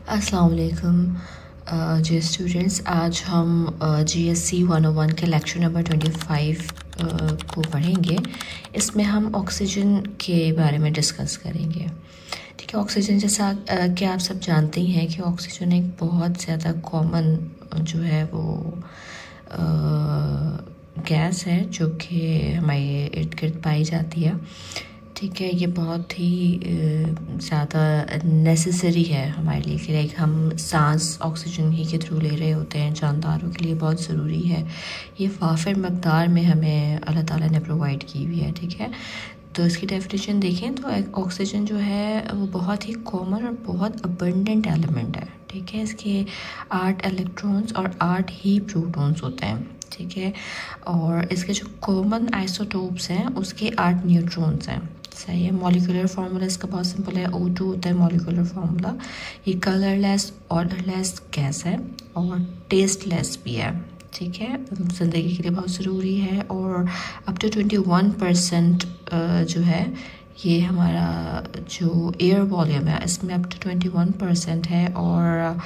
अस्सलाम वालेकुम जी स्टूडेंट्स, आज हम GSC 101 के लेक्चर नंबर 25 को पढ़ेंगे। इसमें हम ऑक्सीजन के बारे में डिस्कस करेंगे। ठीक है, ऑक्सीजन जैसा कि आप सब जानते ही हैं कि ऑक्सीजन एक बहुत ज़्यादा कॉमन जो है वो गैस है जो कि हमारे इर्द गिर्द पाई जाती है। ठीक है, ये बहुत ही ज़्यादा नेसेसरी है हमारे लिए कि लाइक हम सांस ऑक्सीजन ही के थ्रू ले रहे होते हैं। जानदारों के लिए बहुत ज़रूरी है। ये वाफिर मकदार में हमें अल्लाह ताला ने प्रोवाइड की हुई है। ठीक है, तो इसकी डेफिनेशन देखें तो ऑक्सीजन जो है वो बहुत ही कॉमन और बहुत अबंडेंट एलिमेंट है। ठीक है, इसके 8 इलेक्ट्रॉन्स और 8 ही प्रोटॉन्स होते हैं। ठीक है, और इसके जो कॉमन आइसोटोप्स हैं उसके 8 न्यूट्रॉन्स हैं। सही है। मॉलिक्यूलर फार्मूला इसका बहुत सिंपल है, O2 होता है मॉलिक्यूलर फार्मूला। ये कलरलेस ऑर्डरलेस गैस है और टेस्टलेस भी है। ठीक है, ज़िंदगी के लिए बहुत ज़रूरी है। और अप टू 21% जो है ये हमारा जो एयर वॉल्यूम है इसमें अप टू 21% है। और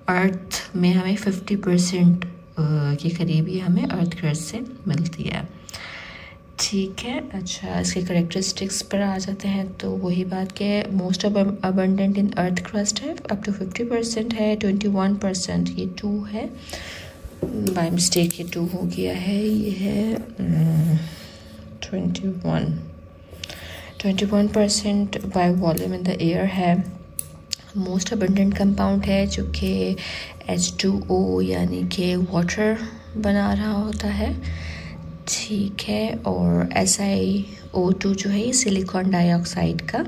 अर्थ में हमें 50% के करीब ही हमें अर्थ क्रस्ट से मिलती है। ठीक है, अच्छा इसके करेक्टरिस्टिक्स पर आ जाते हैं तो वही बात कि मोस्ट अबंडेंट इन अर्थ क्रस्ट है, अप टू 50% है। 21% ये 2 है, बाय मिस्टेक ये 2 हो गया है, ये है 21% by volume in the air है। मोस्ट अबंडेंट कंपाउंड है जो कि H2O यानी कि वाटर बना रहा होता है। ठीक है, और SiO2 जो है ये सिलिकॉन डाइऑक्साइड का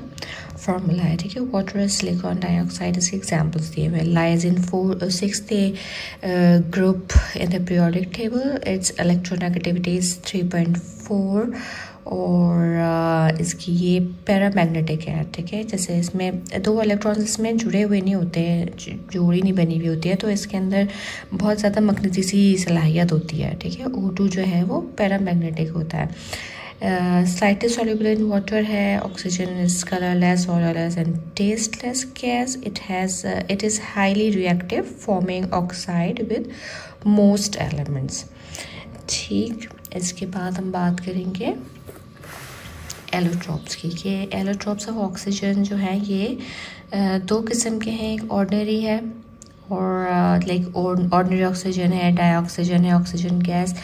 फार्मूला है। ठीक है, वाटर सिलिकॉन डाइऑक्साइड इसके एग्जांपल्स दिए हुए। Lies in 6th group in the periodic table, it's electronegativity is 3.4 और इसकी ये पैरामैग्नेटिक है। ठीक है, जैसे इसमें 2 इलेक्ट्रॉन्स इसमें जुड़े हुए नहीं होते, जोड़ी नहीं बनी हुई होती है, तो इसके अंदर बहुत ज़्यादा मकनतीसी सलाहियत होती है। ठीक है, O2 जो है वो पैरामैग्नेटिक होता है। स्लाइटली सॉल्युबल इन वाटर है। Oxygen is colourless odourless and tasteless gas. It is highly reactive forming oxide with most elements. ठीक, इसके बाद हम बात करेंगे एलोट्रॉप्स की कि एलोट्रॉप्स ऑफ ऑक्सीजन जो है ये 2 किस्म के हैं। एक ऑर्डिनरी है और लाइक ऑर्डिनरी ऑक्सीजन है, डाइऑक्सीजन है, ऑक्सीजन गैस।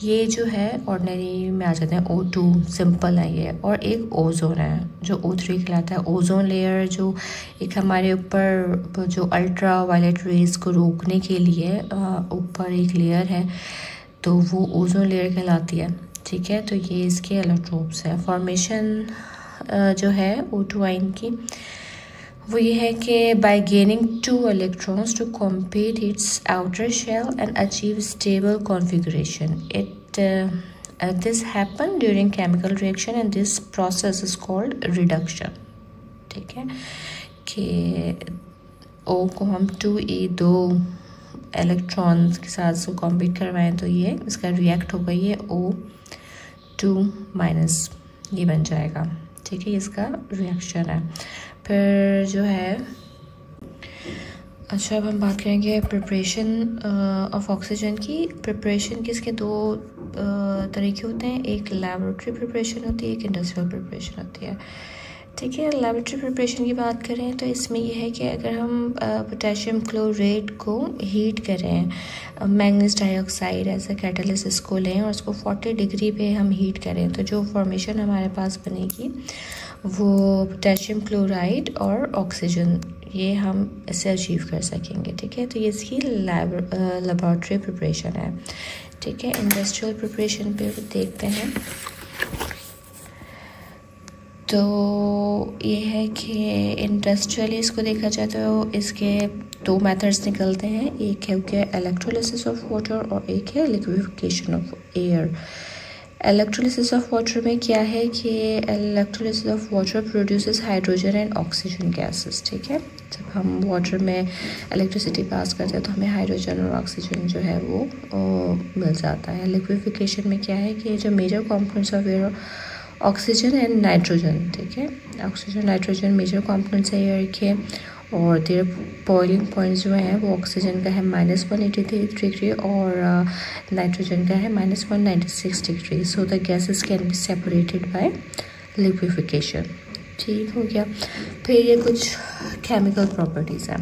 ये जो है ऑर्डिनरी में आ जाते हैं, O2 सिंपल है ये। और एक ओजोन है जो O3 कहलाता है। ओजोन लेयर जो एक हमारे ऊपर जो अल्ट्रा वायलेट रेज को रोकने के लिए ऊपर एक लेयर है, तो वो ओजोन लेयर कहलाती है। ठीक है, तो ये इसके एलोट्रोप्स है। फॉर्मेशन जो है O2 आयन की वो ये है कि by gaining 2 electrons to complete its outer shell and achieve stable configuration. This happen during chemical reaction and this process is called reduction. ठीक है, कि O को हम 2 इलेक्ट्रॉन्स के साथ से कॉम्पीट करवाएं तो ये इसका रिएक्ट होगा, ये O2- ये बन जाएगा। ठीक है, इसका रिएक्शन है। फिर जो है अच्छा अब हम बात करेंगे प्रिपरेशन ऑफ ऑक्सीजन की। प्रिपरेशन की इसके 2 तरीके होते हैं, एक लैबोरेटरी प्रिपरेशन होती है, एक इंडस्ट्रियल प्रिपरेशन होती है। ठीक है, लैबोरेटरी प्रिपरेशन की बात करें तो इसमें यह है कि अगर हम पोटेशियम क्लोरेट को हीट करें, मैंगनीज डाइऑक्साइड ऐसा कैटालिसिस को लें और उसको 40 डिग्री पे हम हीट करें तो जो फॉर्मेशन हमारे पास बनेगी वो पोटेशियम क्लोराइड और ऑक्सीजन, ये हम इससे अचीव कर सकेंगे। ठीक है, तो ये इसकी लैबोरेटरी प्रिपरेशन है। ठीक है, इंडस्ट्रियल प्रिपरेशन पे देखते हैं तो ये है कि इंडस्ट्रियली इसको देखा जाए तो इसके 2 मेथड्स निकलते हैं। एक है कि इलेक्ट्रोलिसिस ऑफ वाटर और एक है liquefaction of air. Electrolysis of water में क्या है कि electrolysis of water produces hydrogen and oxygen gases. ठीक है, जब हम वाटर में इलेक्ट्रिसिटी पास करते हैं तो हमें हाइड्रोजन और ऑक्सीजन जो है वो मिल जाता है। लिक्विफिकेशन में क्या है कि जो major components of air oxygen and nitrogen. ठीक है, ऑक्सीजन नाइट्रोजन मेजर कंपोनेंट्स है एयर के, और देयर बॉइलिंग पॉइंट जो है वो ऑक्सीजन का है -183 डिग्री और नाइट्रोजन का है -196 degree. So the gases can be separated by liquefaction. ठीक हो गया। फिर ये कुछ केमिकल प्रॉपर्टीज़ हैं।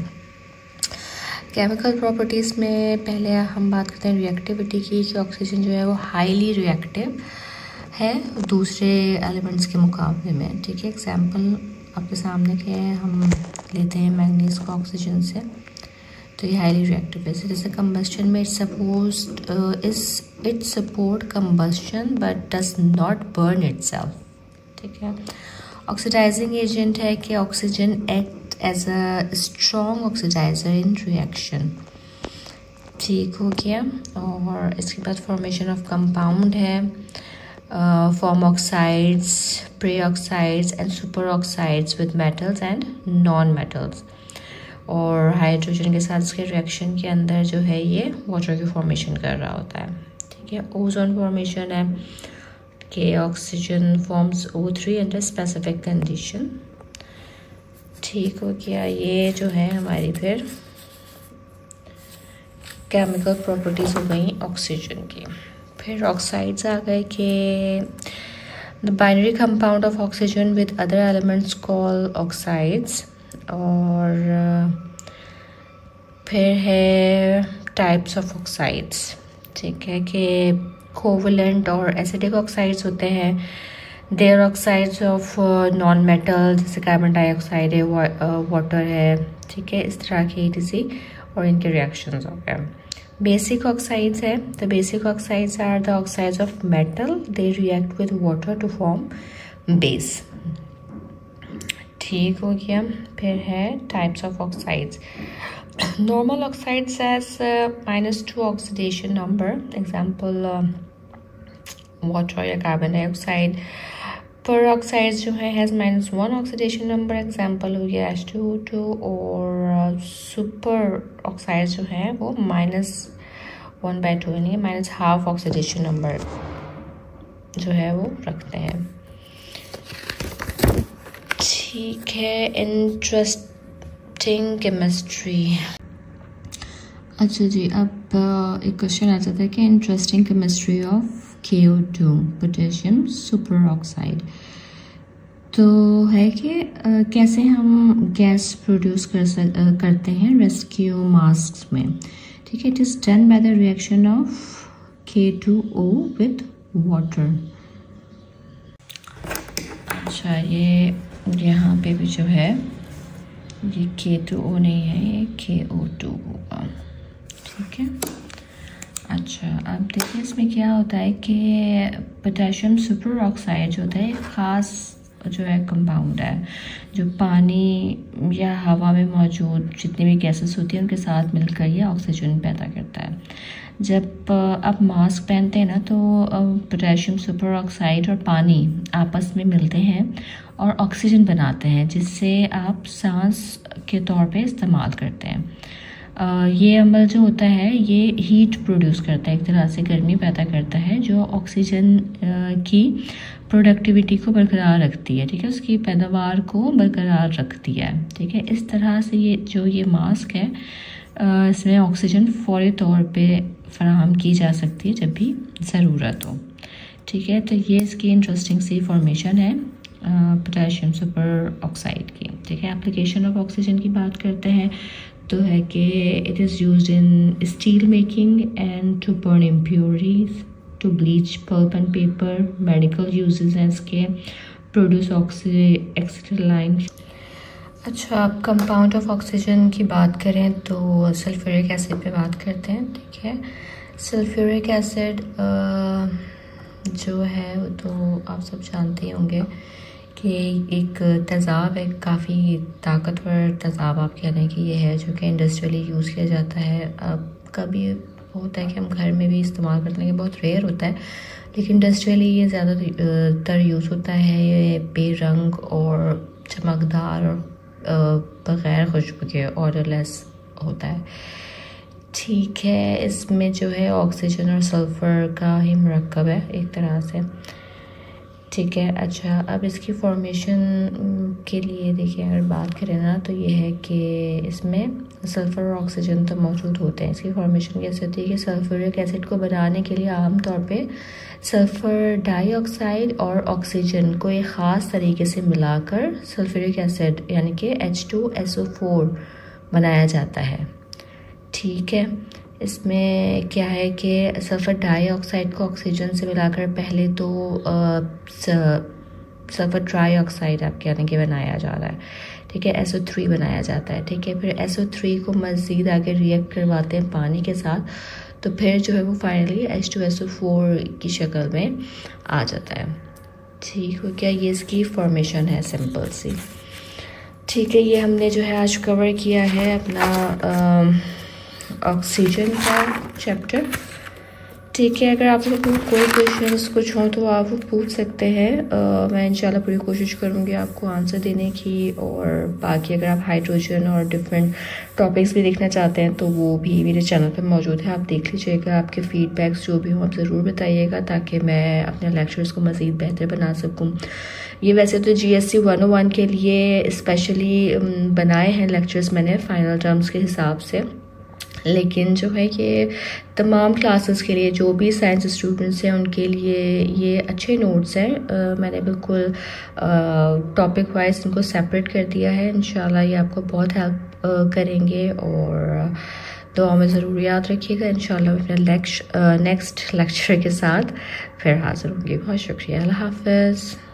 केमिकल प्रॉपर्टीज़ में पहले हम बात करते हैं रिएक्टिविटी की, कि ऑक्सीजन जो है वो हाईली रिएक्टिव है दूसरे एलिमेंट्स के मुकाबले में। ठीक है, एग्जांपल आपके सामने के हम लेते हैं मैंगनीज को ऑक्सीजन से, तो ये हाईली रिएक्टिव है। जैसे कंबस्शन में it support combustion but does not burn itself. ठीक है, ऑक्सीडाइजिंग एजेंट है कि oxygen act as a strong oxidiser in reaction. ठीक हो गया। और इसके बाद फॉर्मेशन ऑफ कंपाउंड है, form oxides, pre-oxides and superoxides with metals and non-metals। और हाइड्रोजन के साथ इसके रिएक्शन के अंदर जो है ये वाटर की फॉर्मेशन कर रहा होता है। ठीक है, ओजोन फॉर्मेशन है कि oxygen forms O3 under specific condition. ठीक हो गया। ये जो है हमारी फिर केमिकल प्रॉपर्टीज़ हो गई ऑक्सीजन की। फिर ऑक्साइड्स आ गए कि the binary compound of oxygen with other elements call oxides. और फिर है टाइप्स ऑफ ऑक्साइड्स। ठीक है, कि कोवलेंट और एसिडिक ऑक्साइड्स होते हैं। There oxides of non metal जैसे कार्बन डाइऑक्साइड है, वाटर है। ठीक है, इस तरह के ETC और इनके रिएक्शंस हो गए। बेसिक ऑक्साइड्स है, the basic oxides are the oxides of metal, they react with water to form base. ठीक हो गया। फिर है types of oxides. Normal oxides as -2 oxidation number, example water या कार्बन डाइऑक्साइड। पर ऑक्साइड्स जो है has -1 oxidation number, example हो गया H2O2। और सुपर ऑक्साइड्स जो है वो -1/2 यानी -1/2 ऑक्सीडेशन नंबर जो है वो रखते हैं। ठीक है, इंटरेस्टिंग केमिस्ट्री। अच्छा जी, अब एक क्वेश्चन आ जाता है कि interesting chemistry of KO2 potassium super oxide. तो है कि कैसे हम गैस प्रोड्यूस करते हैं रेस्क्यू मास्क में। ठीक है, it is done by the reaction of K2O with water. अच्छा, ये यहाँ पे भी जो है ये K2O नहीं है, ये KO2 होगा। ठीक है। अच्छा, अब देखिए इसमें क्या होता है कि पोटेशियम सुपर ऑक्साइड जो होता है ख़ास जो है कंपाउंड है, जो पानी या हवा में मौजूद जितनी भी गैसेस होती हैं उनके साथ मिलकर ये ऑक्सीजन पैदा करता है। जब आप मास्क पहनते हैं ना, तो पोटेशियम सुपर ऑक्साइड और पानी आपस में मिलते हैं और ऑक्सीजन बनाते हैं, जिससे आप सांस के तौर पे इस्तेमाल करते हैं। ये अमल जो होता है ये हीट प्रोड्यूस करता है, एक तरह से गर्मी पैदा करता है, जो ऑक्सीजन की प्रोडक्टिविटी को बरकरार रखती है। ठीक है, उसकी पैदावार को बरकरार रखती है। ठीक है, इस तरह से ये मास्क है, इसमें ऑक्सीजन फौरी तौर पे फराहम की जा सकती है जब भी ज़रूरत हो। ठीक है, तो ये इसकी इंटरेस्टिंग सी फॉर्मेशन है पोटेशियम सुपर ऑक्साइड की। ठीक है, एप्लीकेशन ऑफ ऑक्सीजन की बात करते हैं तो है कि it is used in steel making and to burn impurities, to bleach pulp and paper, medical uses हैं इसके, प्रोड्यूस एक्सिटाइल। अच्छा, अब कंपाउंड ऑफ ऑक्सीजन की बात करें तो सल्फ्यूरिक एसिड पे बात करते हैं। ठीक है, सल्फ्यूरिक एसिड जो है वो तो आप सब जानते ही होंगे कि एक तेज़ाब है, काफ़ी ताकतवर तेज़ाब आप कह लें कि ये है, जो कि इंडस्ट्रियली यूज़ किया जाता है। अब कभी होता है कि हम घर में भी इस्तेमाल करते हैं, बहुत रेयर होता है, लेकिन इंडस्ट्रियली ये ज़्यादातर यूज़ होता है। ये बेरंग और चमकदार और बग़ैर खुशबू के ऑडरलेस होता है। ठीक है, इसमें जो है ऑक्सीजन और सल्फ़र का ही मरकब है एक तरह से। ठीक है। अच्छा, अब इसकी फॉर्मेशन के लिए देखिए, अगर बात करें ना तो ये है कि इसमें सल्फ़र और ऑक्सीजन तो मौजूद होते हैं। इसकी फॉर्मेशन कैसे होती है कि सल्फ्यूरिक एसिड को बनाने के लिए आमतौर पे सल्फ़र डाइऑक्साइड और ऑक्सीजन को एक ख़ास तरीके से मिलाकर सल्फ्यूरिक एसिड यानी कि H2SO4 बनाया जाता है। ठीक है, इसमें क्या है कि सल्फ़र डाइऑक्साइड को ऑक्सीजन से मिलाकर पहले तो सल्फ़र ट्राईऑक्साइड आपके यानी कि बनाया जा रहा है। ठीक है, SO3 बनाया जाता है। ठीक है, फिर SO3 को मज़ीद आगे रिएक्ट करवाते हैं पानी के साथ, तो फिर जो है वो फाइनली H2SO4 की शक्ल में आ जाता है। ठीक हो गया, ये इसकी फॉर्मेशन है सिंपल सी। ठीक है, ये हमने जो है आज कवर किया है अपना ऑक्सीजन का चैप्टर। ठीक है, अगर आप लोग को कोई क्वेश्चंस कुछ हो तो आप वो पूछ सकते हैं। मैं इंशाल्लाह पूरी कोशिश करूँगी आपको आंसर देने की। और बाकी अगर आप हाइड्रोजन और डिफरेंट टॉपिक्स भी देखना चाहते हैं तो वो भी मेरे चैनल पर मौजूद है, आप देख लीजिएगा। आपके फीडबैक्स जो भी हों आप ज़रूर बताइएगा ताकि मैं अपने लेक्चर्स को मज़ीद बेहतर बना सकूँ। ये वैसे तो GSC 101 के लिए स्पेशली बनाए हैं लेक्चर्स मैंने फाइनल टर्म्स के हिसाब से, लेकिन जो है कि तमाम क्लासेस के लिए जो भी साइंस स्टूडेंट्स हैं उनके लिए ये अच्छे नोट्स हैं। मैंने बिल्कुल टॉपिक वाइज इनको सेपरेट कर दिया है। इंशाल्लाह ये आपको बहुत हेल्प करेंगे और दुआ में ज़रूर याद रखिएगा। इंशाल्लाह मैं अपने नेक्स्ट लेक्चर के साथ फिर हाज़िर होंगी। बहुत शुक्रिया, अल्लाह हाफ़िज़।